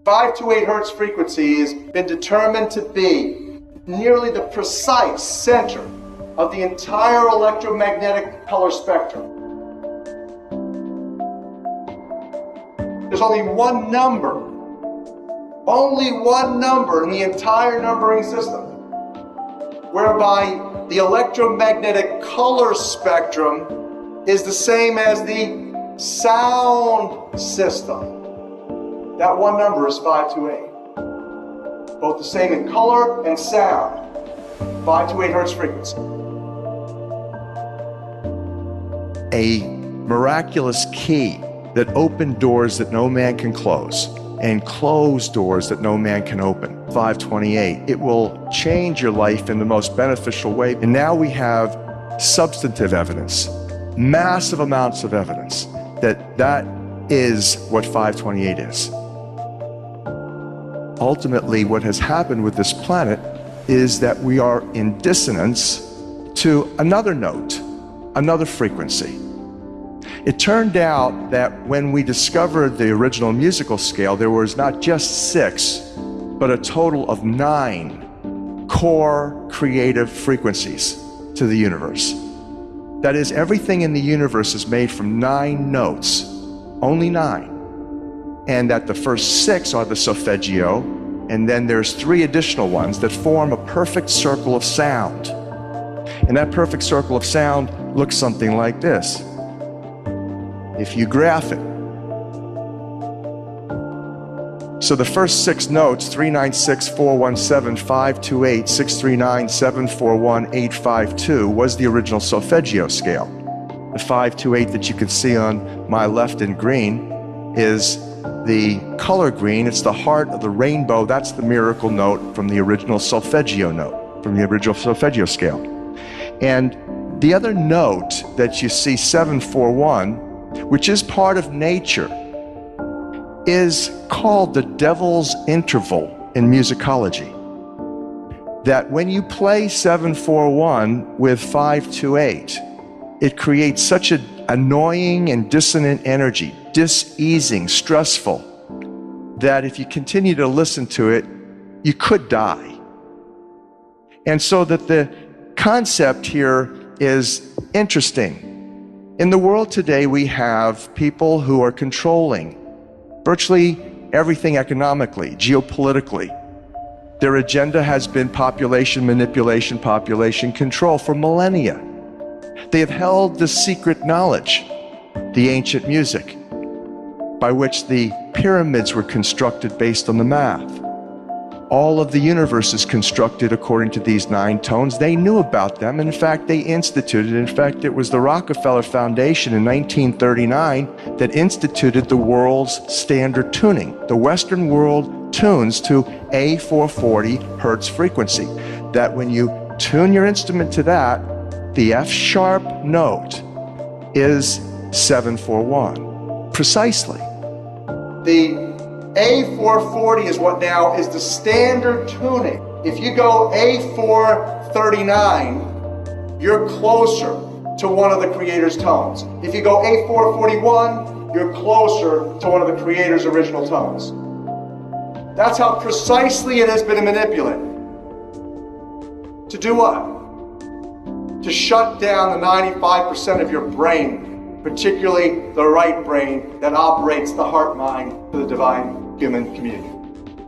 528 hertz frequency has been determined to be nearly the precise center of the entire electromagnetic color spectrum. There's only one number in the entire numbering system whereby the electromagnetic color spectrum is the same as the sound system. That one number is 528. Both the same in color and sound. 528 hertz frequency. A miraculous key that opened doors that no man can close and closed doors that no man can open. 528. It will change your life in the most beneficial way. And now we have substantive evidence, massive amounts of evidence that is what 528 is. Ultimately, what has happened with this planet is that we are in dissonance to another note, another frequency. It turned out that when we discovered the original musical scale, there was not just 6, but a total of 9 core creative frequencies to the universe. That is, everything in the universe is made from 9 notes, only 9. And that the first 6 are the solfeggio, and then there's 3 additional ones that form a perfect circle of sound. And that perfect circle of sound looks something like this. If you graph it. So the first 6 notes, 396, 417, 528, 639, 741, 852, was the original solfeggio scale. The 528 that you can see on my left in green is the color green. It's the heart of the rainbow. That's the miracle note from the original solfeggio note, from the original solfeggio scale. And the other note that you see, 741, which is part of nature, is called the devil's interval in musicology. That when you play 741 with 528, it creates such an annoying and dissonant energy, diseasing, stressful, that if you continue to listen to it, you could die. And so that the concept here is interesting. In the world today, we have people who are controlling virtually everything economically, geopolitically. Their agenda has been population manipulation, population control for millennia. They have held the secret knowledge, the ancient music, by which the pyramids were constructed based on the math. All of the universe is constructed according to these 9 tones. They knew about them. In fact, they instituted. In fact, it was the Rockefeller Foundation in 1939 that instituted the world's standard tuning. The Western world tunes to a 440 hertz frequency. That when you tune your instrument to that, the F sharp note is 741. Precisely. The A440 is what now is the standard tuning. If you go A439, you're closer to one of the creator's tones. If you go A441, you're closer to one of the creator's original tones. That's how precisely it has been manipulated. To do what? To shut down the 95% of your brain, particularly the right brain that operates the heart-mind to the divine human community.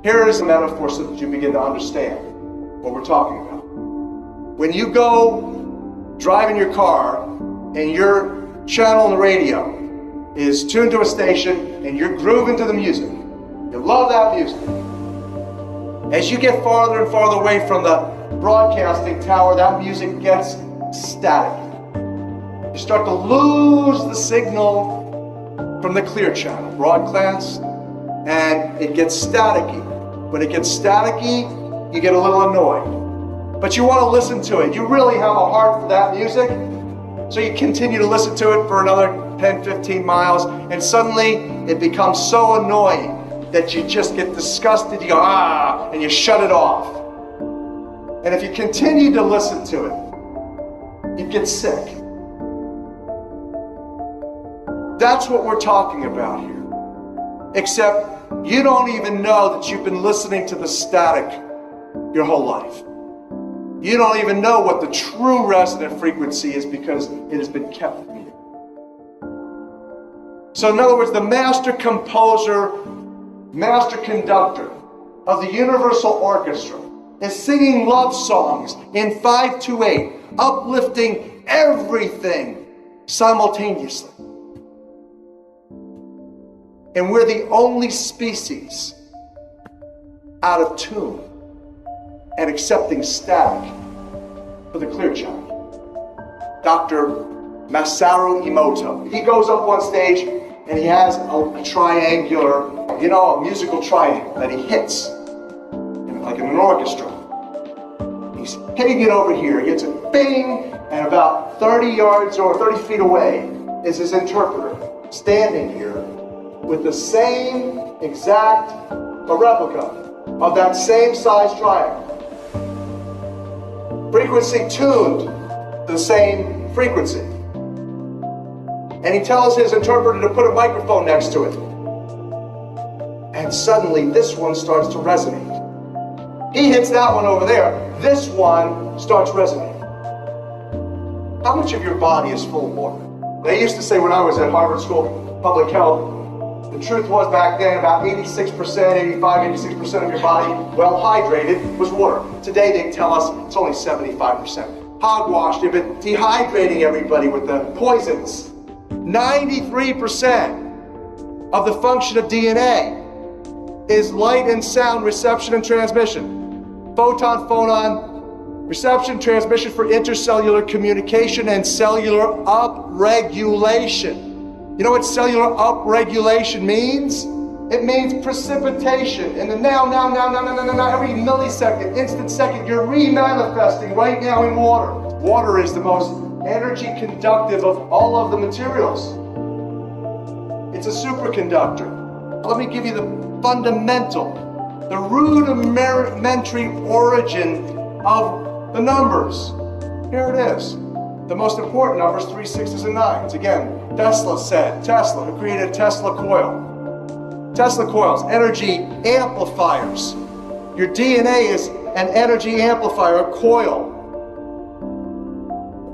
Here is a metaphor so that you begin to understand what we're talking about. When you go driving your car and your channel on the radio is tuned to a station and you're grooving to the music, you love that music. As you get farther and farther away from the broadcasting tower, that music gets static. You start to lose the signal from the clear channel, broadcast, and it gets staticky. When it gets staticky, you get a little annoyed. But you want to listen to it. You really have a heart for that music, so you continue to listen to it for another 10, 15 miles, and suddenly it becomes so annoying that you just get disgusted. You go, ah, and you shut it off. And if you continue to listen to it, you get sick. That's what we're talking about here. Except you don't even know that you've been listening to the static your whole life. You don't even know what the true resonant frequency is because it has been kept from you. So in other words, the master composer, master conductor of the Universal Orchestra is singing love songs in 528, uplifting everything simultaneously. And we're the only species out of tune and accepting static for the clear channel. Dr. Masaru Emoto. He goes up on stage and he has a triangular, a musical triangle that he hits, like in an orchestra. He's hitting it over here. He hits it, bing, and about 30 yards or 30 feet away is his interpreter standing here with the same exact, a replica of that same size triangle. Frequency tuned to the same frequency. And he tells his interpreter to put a microphone next to it. And suddenly this one starts to resonate. He hits that one over there. This one starts resonating. How much of your body is full of water? They used to say when I was at Harvard School of Public Health, the truth was back then about 86%, 86% of your body, well hydrated, was water. Today they tell us it's only 75%. Hogwash, they've been dehydrating everybody with the poisons. 93% of the function of DNA is light and sound reception and transmission. Photon, phonon, reception, transmission for intercellular communication and cellular upregulation. You know what cellular upregulation means? It means precipitation. In the now, every millisecond, instant second, you're remanifesting right now in water. Water is the most energy conductive of all of the materials. It's a superconductor. Let me give you the fundamental, the rudimentary origin of the numbers. Here it is. The most important numbers, 3, 6s, and 9s. Again, Tesla, who created Tesla coil. Tesla coils, energy amplifiers. Your DNA is an energy amplifier, a coil,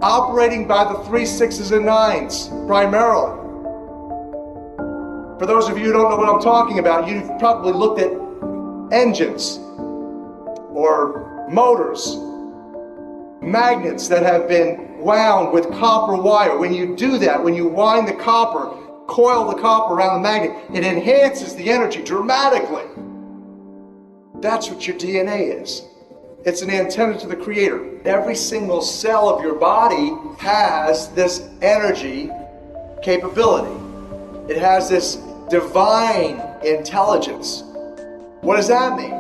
operating by the 3, 6s, and 9s primarily. For those of you who don't know what I'm talking about, you've probably looked at engines or motors, magnets that have been wound with copper wire. When you do that, when you wind the copper, coil the copper around the magnet, it enhances the energy dramatically. That's what your DNA is. It's an antenna to the Creator. Every single cell of your body has this energy capability. It has this divine intelligence. What does that mean?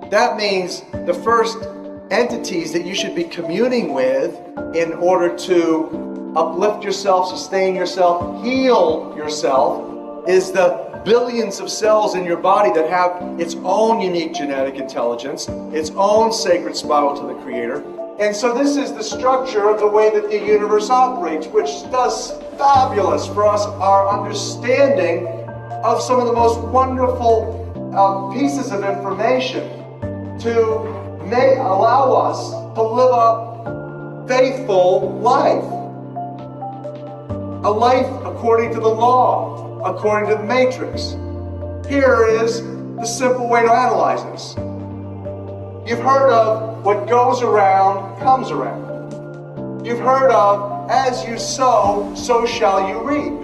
That means the first entities that you should be communing with in order to uplift yourself, sustain yourself, heal yourself, is the billions of cells in your body that have its own unique genetic intelligence, its own sacred spiral to the Creator. And so this is the structure of the way that the universe operates, which does fabulous for us, our understanding of some of the most wonderful pieces of information to allow us to live a faithful life. A life according to the law, according to the matrix. Here is the simple way to analyze this. You've heard of what goes around comes around. You've heard of as you sow, so shall you reap.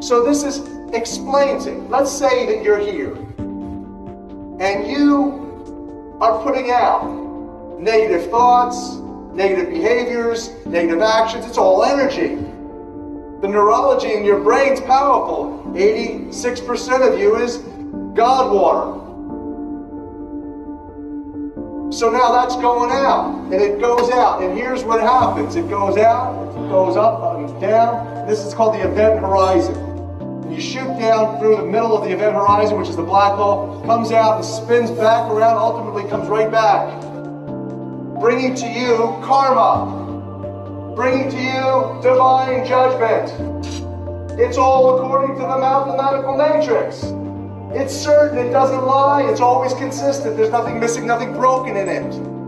So this explains it. Let's say that you're here and you are putting out negative thoughts, negative behaviors, negative actions. It's all energy. The neurology in your brain's powerful. 86% of you is God water. So now that's going out, and it goes out, and here's what happens. It goes out, it goes up and down. This is called the event horizon. You shoot down through the middle of the event horizon, which is the black hole, comes out and spins back around, ultimately comes right back, bringing to you karma, bringing to you divine judgment. It's all according to the mathematical matrix. It's certain, it doesn't lie, it's always consistent. There's nothing missing, nothing broken in it.